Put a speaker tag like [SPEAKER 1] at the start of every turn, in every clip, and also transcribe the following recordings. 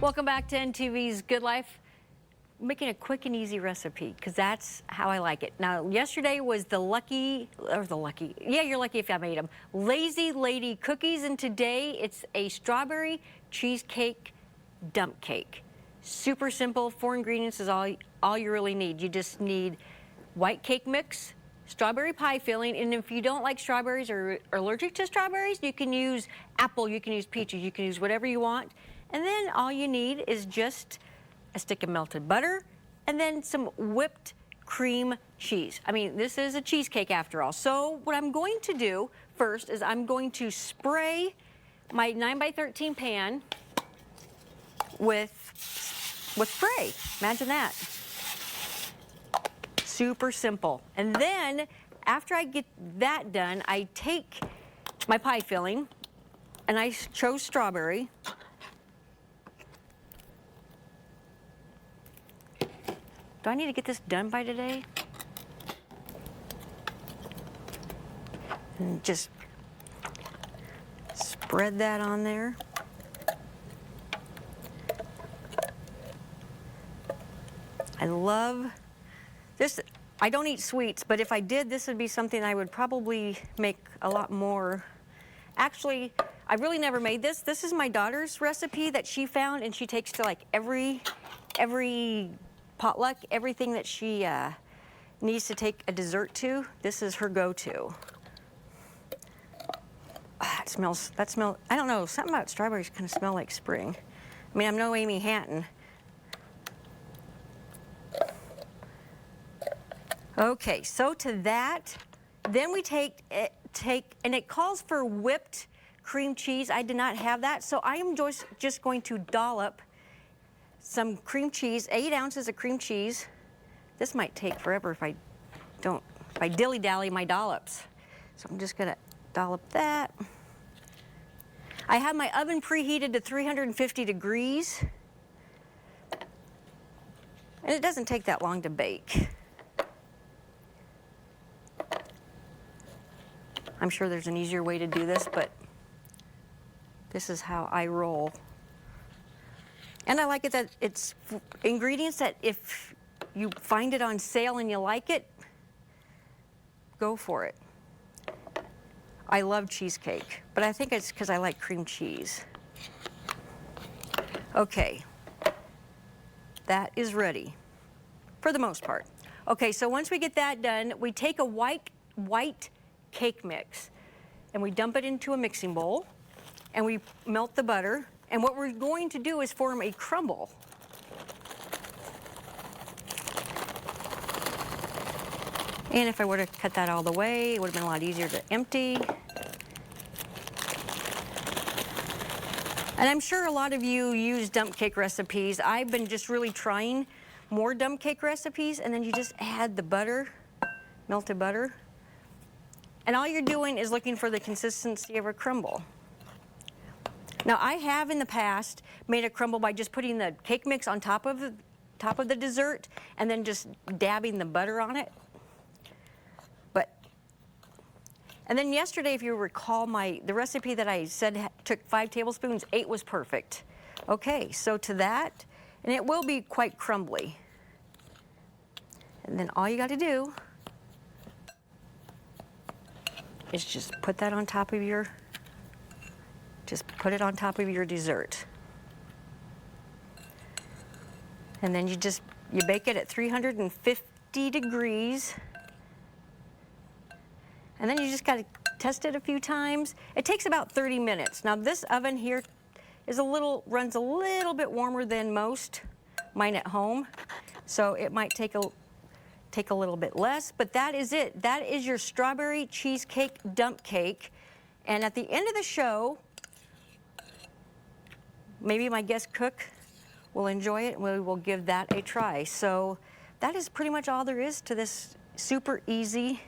[SPEAKER 1] Welcome back to NTV's Good Life. Making a quick and easy recipe because that's how I like it. Now, yesterday was you're lucky if I made them, Lazy Lady cookies, and today it's a strawberry cheesecake dump cake. Super simple, 4 ingredients is all you really need. You just need white cake mix, strawberry pie filling, and if you don't like strawberries or are allergic to strawberries, you can use apple, you can use peaches, you can use whatever you want. And then all you need is just a stick of melted butter and then some whipped cream cheese. I mean, this is a cheesecake after all. So what I'm going to do first is I'm going to spray my 9x13 pan with spray. Imagine that. Super simple. And then after I get that done, I take my pie filling, and I chose strawberry. Do I need to get this done by today? And just spread that on there. I love this. I don't eat sweets, but if I did, this would be something I would probably make a lot more. Actually, I really never made this. This is my daughter's recipe that she found, and she takes to like every potluck, everything that she needs to take a dessert to. This is her go-to. That smells, I don't know, something about strawberries kind of smell like spring. I mean, I'm no Amy Hatton. Okay, so to that, then we take, and it calls for whipped cream cheese. I did not have that, so I am just going to dollop some cream cheese, 8 ounces of cream cheese. This might take forever if I dilly-dally my dollops. So I'm just gonna dollop that. I have my oven preheated to 350 degrees. And it doesn't take that long to bake. I'm sure there's an easier way to do this, but this is how I roll. And I like it that it's ingredients that if you find it on sale and you like it, go for it. I love cheesecake, but I think it's because I like cream cheese. Okay, that is ready for the most part. Okay, so once we get that done, we take a white cake mix and we dump it into a mixing bowl and we melt the butter. And what we're going to do is form a crumble. And if I would have cut that all the way, it would have been a lot easier to empty. And I'm sure a lot of you use dump cake recipes. I've been just really trying more dump cake recipes, and then you just add the butter, melted butter. And all you're doing is looking for the consistency of a crumble. Now, I have in the past made a crumble by just putting the cake mix on top of the dessert and then just dabbing the butter on it. And then yesterday, if you recall the recipe that I said took 5 tablespoons, 8 was perfect. Okay, so to that, and it will be quite crumbly. And then all you got to do is just put that on top of your dessert. And then you bake it at 350 degrees. And then you just got to test it a few times. It takes about 30 minutes. Now this oven here is runs a little bit warmer than most, mine at home. So it might take a little bit less, but that is it. That is your strawberry cheesecake dump cake. And at the end of the show, maybe my guest cook will enjoy it and we will give that a try. So that is pretty much all there is to this super easy,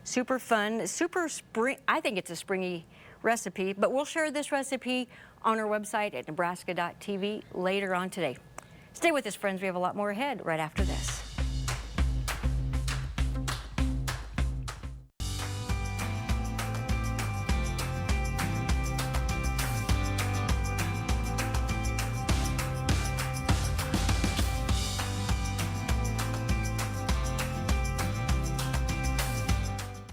[SPEAKER 1] super fun, super spring. I think it's a springy recipe, but we'll share this recipe on our website at nebraska.tv later on today. Stay with us, friends. We have a lot more ahead right after this.